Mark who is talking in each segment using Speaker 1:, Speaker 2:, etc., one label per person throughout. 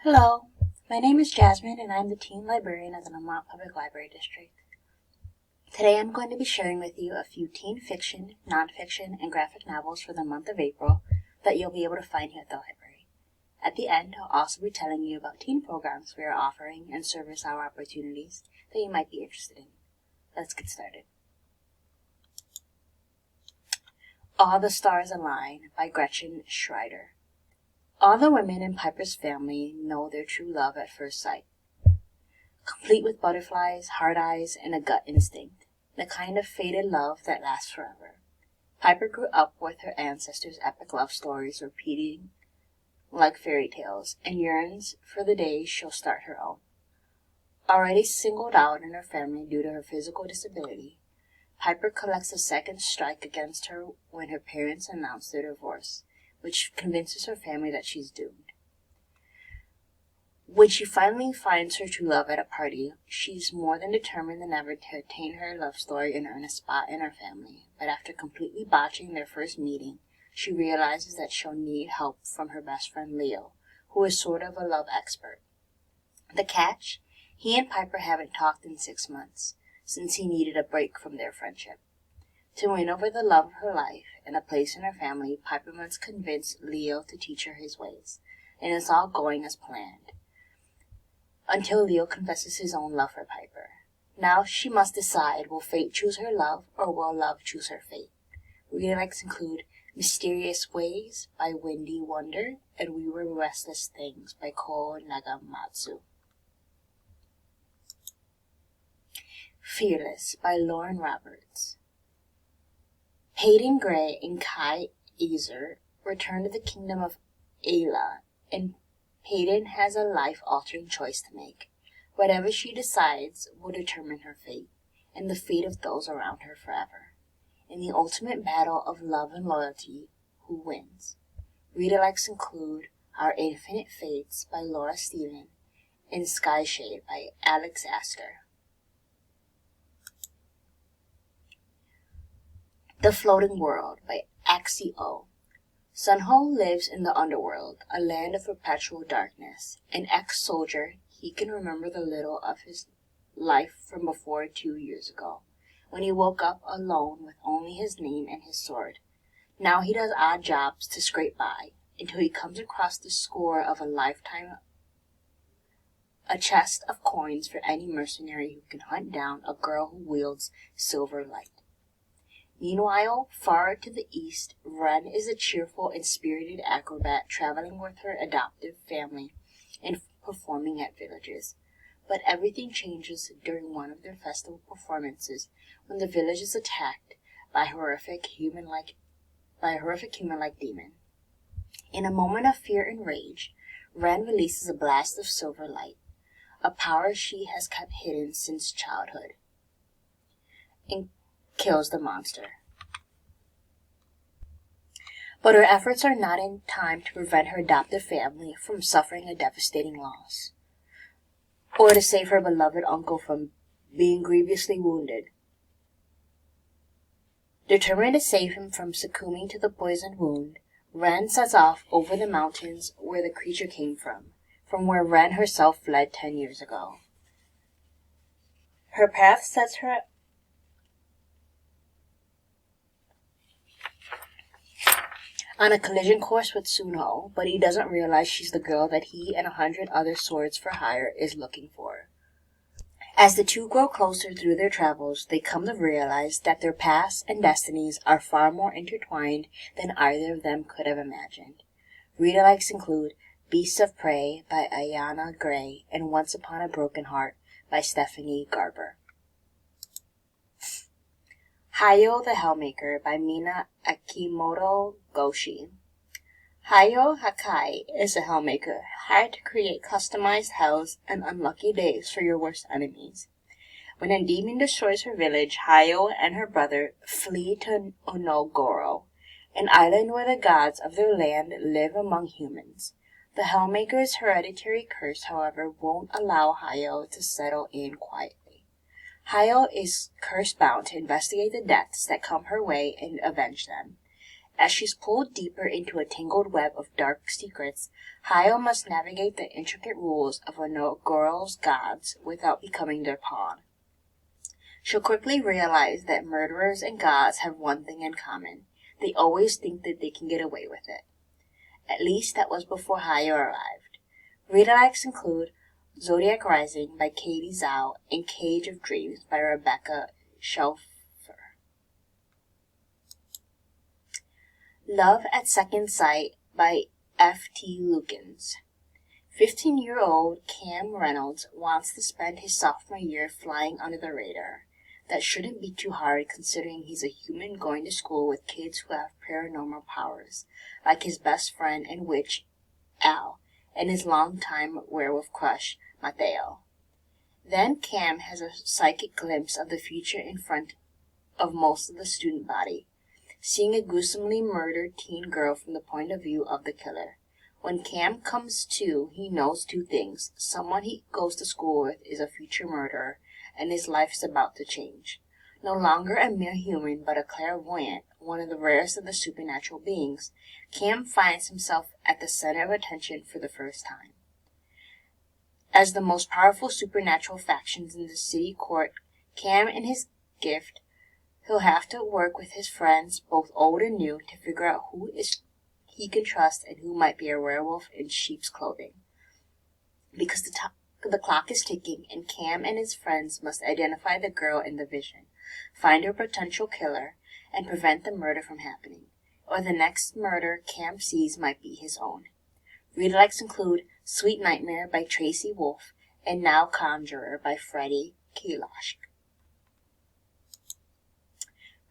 Speaker 1: Hello, my name is Jasmine and I'm the teen librarian at the Lamont Public Library District. Today I'm going to be sharing with you a few teen fiction, nonfiction, and graphic novels for the month of April that you'll be able to find here at the library. At the end, I'll also be telling you about teen programs we are offering and service hour opportunities that you might be interested in. Let's get started. All the Stars Align by Gretchen Schreider. All the women in Piper's family know their true love at first sight. Complete with butterflies, hard eyes, and a gut instinct. The kind of fated love that lasts forever. Piper grew up with her ancestors' epic love stories repeating like fairy tales, and yearns for the day she'll start her own. Already singled out in her family due to her physical disability, Piper collects a second strike against her when her parents announce their divorce, which convinces her family that she's doomed. When she finally finds her true love at a party, she's more than determined than ever to attain her love story and earn a spot in her family. But after completely botching their first meeting, she realizes that she'll need help from her best friend Leo, who is sort of a love expert. The catch? He and Piper haven't talked in 6 months, since he needed a break from their friendship. To win over the love of her life and a place in her family, Piper must convince Leo to teach her his ways, and it's all going as planned. Until Leo confesses his own love for Piper. Now she must decide, will fate choose her love, or will love choose her fate? Reading likes include Mysterious Ways by Wendy Wonder and We Were Restless Things by Ko Nagamatsu. Fearless by Lauren Roberts. Hayden Gray and Kai Ezer return to the kingdom of Ayla, and Hayden has a life-altering choice to make. Whatever she decides will determine her fate, and the fate of those around her forever. In the ultimate battle of love and loyalty, who wins? Read-alikes include Our Infinite Fates by Laura Steven and Sky Shade by Alex Astor. The Floating World by Axie O. Sunho lives in the underworld, a land of perpetual darkness. An ex-soldier, he can remember the little of his life from before 2 years ago, when he woke up alone with only his name and his sword. Now he does odd jobs to scrape by, until he comes across the score of a lifetime, a chest of coins for any mercenary who can hunt down a girl who wields silver light. Meanwhile, far to the east, Ren is a cheerful and spirited acrobat traveling with her adoptive family and performing at villages. But everything changes during one of their festival performances when the village is attacked by a horrific human-like demon. In a moment of fear and rage, Ren releases a blast of silver light, a power she has kept hidden since childhood, and kills the monster. But her efforts are not in time to prevent her adoptive family from suffering a devastating loss, or to save her beloved uncle from being grievously wounded. Determined to save him from succumbing to the poisoned wound, Ren sets off over the mountains where the creature came from where Ren herself fled 10 years ago. Her path sets her on a collision course with Sunho, but he doesn't realize she's the girl that he and 100 other swords for hire is looking for. As the two grow closer through their travels, they come to realize that their paths and destinies are far more intertwined than either of them could have imagined. Read-alikes include Beasts of Prey by Ayana Gray and Once Upon a Broken Heart by Stephanie Garber. Hayo the Hellmaker by Mina Akimoto Goshi. Hayo Hakai is a hellmaker hired to create customized hells and unlucky days for your worst enemies. When a demon destroys her village, Hayo and her brother flee to Onogoro, an island where the gods of their land live among humans. The hellmaker's hereditary curse, however, won't allow Hayo to settle in quietly. Hayo is curse-bound to investigate the deaths that come her way and avenge them. As she's pulled deeper into a tangled web of dark secrets, Hayo must navigate the intricate rules of a girl's gods without becoming their pawn. She'll quickly realize that murderers and gods have one thing in common. They always think that they can get away with it. At least that was before Hayo arrived. Read-alikes include Zodiac Rising by Katie Zhao and Cage of Dreams by Rebecca Shelfer. Love at Second Sight by F.T. Lukens. 15-year-old Cam Reynolds wants to spend his sophomore year flying under the radar. That shouldn't be too hard considering he's a human going to school with kids who have paranormal powers, like his best friend and witch, Al, and his longtime werewolf crush, Mateo. Then Cam has a psychic glimpse of the future in front of most of the student body, seeing a gruesomely murdered teen girl from the point of view of the killer. When Cam comes to, he knows two things. Someone he goes to school with is a future murderer, and his life is about to change. No longer a mere human, but a clairvoyant, one of the rarest of the supernatural beings, Cam finds himself at the center of attention for the first time. As the most powerful supernatural factions in the city court, Cam and his gift, he'll have to work with his friends, both old and new, to figure out who he can trust and who might be a werewolf in sheep's clothing. Because the clock is ticking, and Cam and his friends must identify the girl in the vision, find her potential killer, and prevent the murder from happening. Or the next murder Cam sees might be his own. Read-alikes include Sweet Nightmare by Tracy Wolf and Now Conjurer by Freddie Kalosh.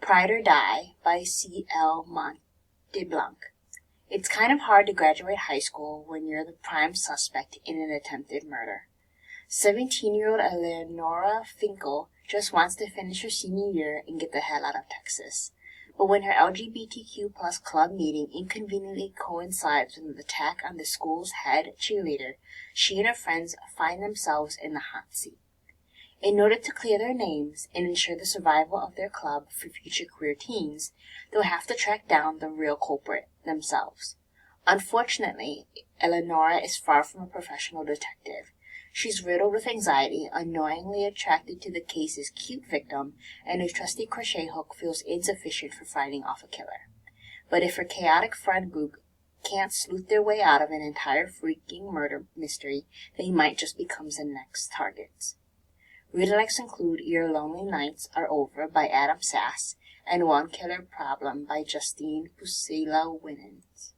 Speaker 1: Pride or Die by C.L. Monteblanc. It's kind of hard to graduate high school when you're the prime suspect in an attempted murder. 17-year-old Eleonora Finkel just wants to finish her senior year and get the hell out of Texas. But when her LGBTQ plus club meeting inconveniently coincides with an attack on the school's head cheerleader, she and her friends find themselves in the hot seat. In order to clear their names and ensure the survival of their club for future queer teens, they'll have to track down the real culprit themselves. Unfortunately, Eleonora is far from a professional detective. She's riddled with anxiety, annoyingly attracted to the case's cute victim, and her trusty crochet hook feels insufficient for fighting off a killer. But if her chaotic friend group can't sleuth their way out of an entire freaking murder mystery, they might just become the next targets. Read-alikes include Your Lonely Nights Are Over by Adam Sass and One Killer Problem by Justine Pusila-Winans.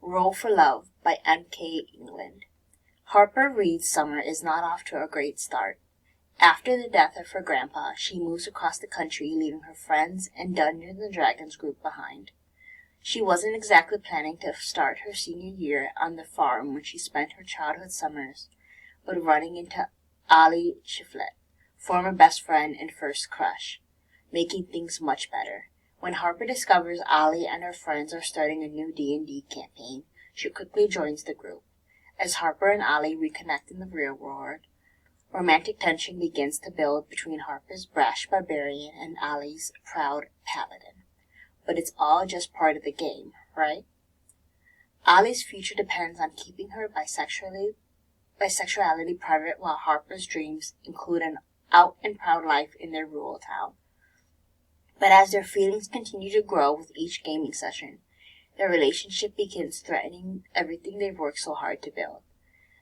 Speaker 1: Roll for Love by M.K. England. Harper Reed's summer is not off to a great start. After the death of her grandpa, she moves across the country, leaving her friends and Dungeons & Dragons group behind. She wasn't exactly planning to start her senior year on the farm when she spent her childhood summers, but running into Ali Chiflet, former best friend and first crush, making things much better. When Harper discovers Ali and her friends are starting a new D&D campaign, she quickly joins the group. As Harper and Ali reconnect in the real world, romantic tension begins to build between Harper's brash barbarian and Ali's proud paladin. But it's all just part of the game, right? Ali's future depends on keeping her bisexuality private, while Harper's dreams include an out and proud life in their rural town. But as their feelings continue to grow with each gaming session, their relationship begins threatening everything they've worked so hard to build.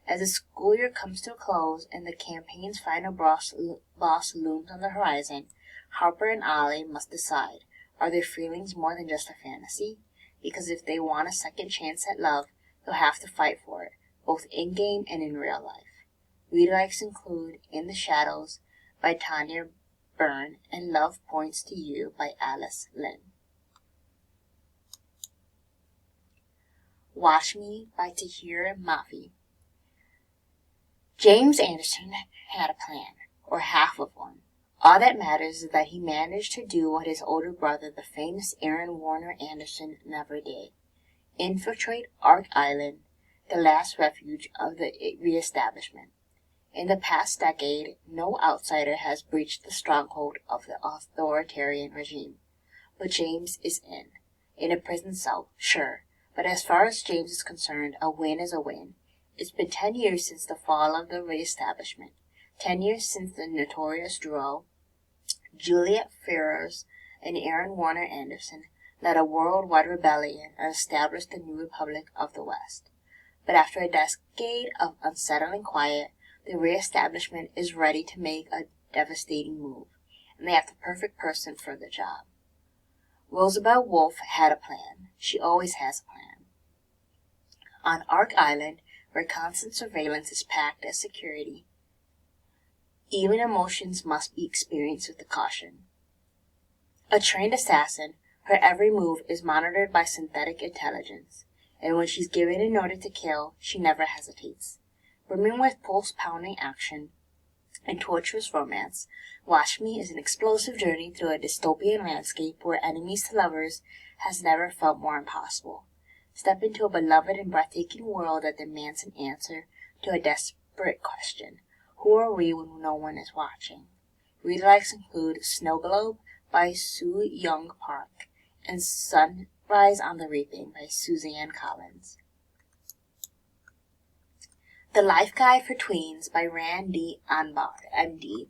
Speaker 1: As the school year comes to a close and the campaign's final boss looms on the horizon, Harper and Ali must decide, are their feelings more than just a fantasy? Because if they want a second chance at love, they'll have to fight for it, both in-game and in real life. Read-alikes include In the Shadows by Tanya Byrne and Love Points to You by Alice Lynn. Watch Me by Tahir Mafi. James Anderson had a plan, or half of one. All that matters is that he managed to do what his older brother, the famous Aaron Warner Anderson, never did. Infiltrate Ark Island, the last refuge of the reestablishment. In the past decade, no outsider has breached the stronghold of the authoritarian regime. but James is in a prison cell, sure, but as far as James is concerned, a win is a win. It's been 10 years since the fall of the Reestablishment, 10 years since the notorious duo, Juliet Ferrers and Aaron Warner Anderson, led a worldwide rebellion and established the new Republic of the West. But after a decade of unsettling quiet, the Reestablishment is ready to make a devastating move, and they have the perfect person for the job. Roosevelt Wolf had a plan. She always has a plan. On Ark Island, where constant surveillance is packed as security, even emotions must be experienced with caution. A trained assassin, her every move is monitored by synthetic intelligence, and when she's given an order to kill, she never hesitates. Brimming with pulse-pounding action and torturous romance, Watch Me is an explosive journey through a dystopian landscape where enemies to lovers has never felt more impossible. Step into a beloved and breathtaking world that demands an answer to a desperate question. Who are we when no one is watching? Read-alikes include Snow Globe by Sue Young Park and Sunrise on the Reaping by Suzanne Collins. The Life Guide for Tweens by Randy Anbar, MD.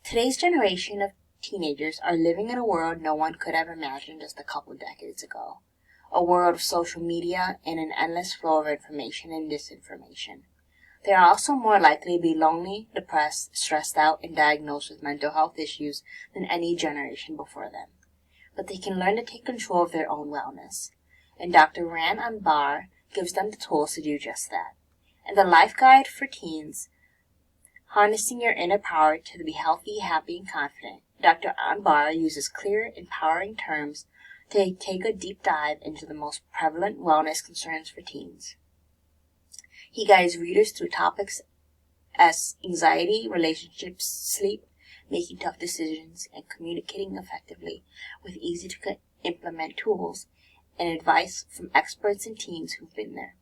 Speaker 1: Today's generation of teenagers are living in a world no one could have imagined just a couple decades ago. A world of social media and an endless flow of information and disinformation. They are also more likely to be lonely, depressed, stressed out, and diagnosed with mental health issues than any generation before them. But they can learn to take control of their own wellness. And Dr. Ran Anbar gives them the tools to do just that. And the Life Guide for Teens, Harnessing Your Inner Power to be Healthy, Happy, and Confident, Dr. Anbar uses clear, empowering terms to take a deep dive into the most prevalent wellness concerns for teens. He guides readers through topics as anxiety, relationships, sleep, making tough decisions, and communicating effectively with easy-to-implement tools and advice from experts and teens who've been there.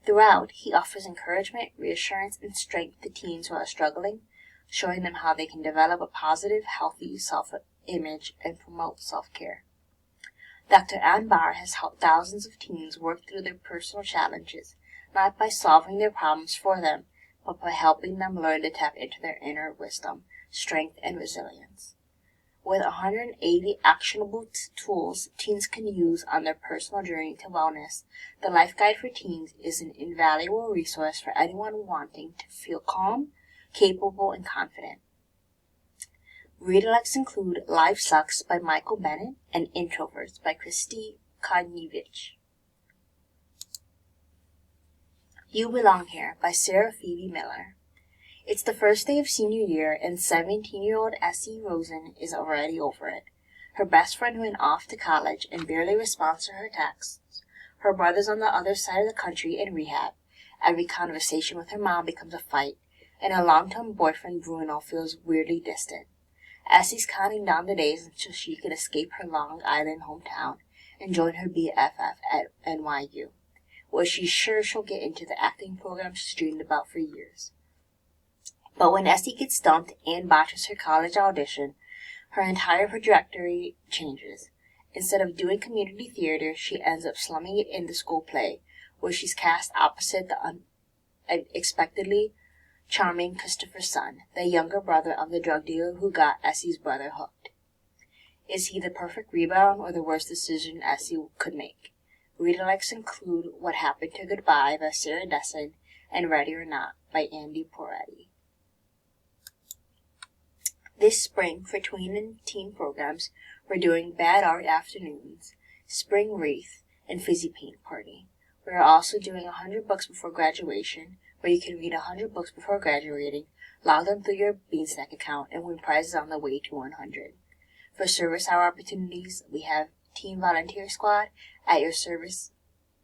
Speaker 1: Throughout, he offers encouragement, reassurance, and strength to teens who are struggling, showing them how they can develop a positive, healthy self-image and promote self-care. Dr. Anbar has helped thousands of teens work through their personal challenges, not by solving their problems for them, but by helping them learn to tap into their inner wisdom, strength, and resilience. With 180 actionable tools teens can use on their personal journey to wellness, the Life Guide for Teens is an invaluable resource for anyone wanting to feel calm, capable, and confident. Read-alikes include Life Sucks by Michael Bennett and Introverts by Christy Konevich. You Belong Here by Sarah Phoebe Miller. It's the first day of senior year, and 17-year-old Essie Rosen is already over it. Her best friend went off to college and barely responds to her texts. Her brother's on the other side of the country in rehab. Every conversation with her mom becomes a fight, and her long-term boyfriend Bruno feels weirdly distant. Essie's counting down the days until she can escape her Long Island hometown and join her BFF at NYU, where she's sure she'll get into the acting program she's dreamed about for years. But when Essie gets dumped and botches her college audition, her entire trajectory changes. Instead of doing community theater, she ends up slumming it in the school play, where she's cast opposite the unexpectedly charming Christopher Sun, the younger brother of the drug dealer who got Essie's brother hooked. Is he the perfect rebound or the worst decision Essie could make? Read-alikes include What Happened to Goodbye by Sarah Dessen and Ready or Not by Andy Poretti. This spring, for tween and teen programs, we're doing Bad Art Afternoons, Spring Wreath, and Fizzy Paint Party. We're also doing 100 books before graduation, where you can read 100 books before graduating, log them through your Beanstack account, and win prizes on the way to 100. For service hour opportunities, we have Teen Volunteer Squad, At Your Service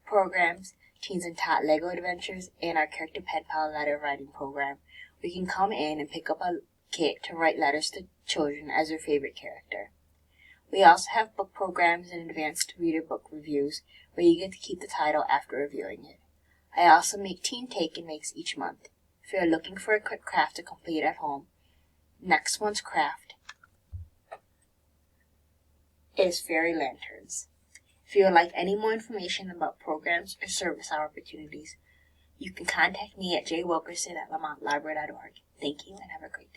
Speaker 1: programs, Teens and Tot Lego Adventures, and our Character Pen Pal letter writing program. We can come in and pick up a kit to write letters to children as their favorite character. We also have book programs and advanced reader book reviews, where you get to keep the title after reviewing it. I also make Teen Take and Makes each month. If you're looking for a quick craft to complete at home, next month's craft is Fairy Lanterns. If you would like any more information about programs or service opportunities, you can contact me at jwilkerson@lamontlibrary.org. Thank you and have a great day.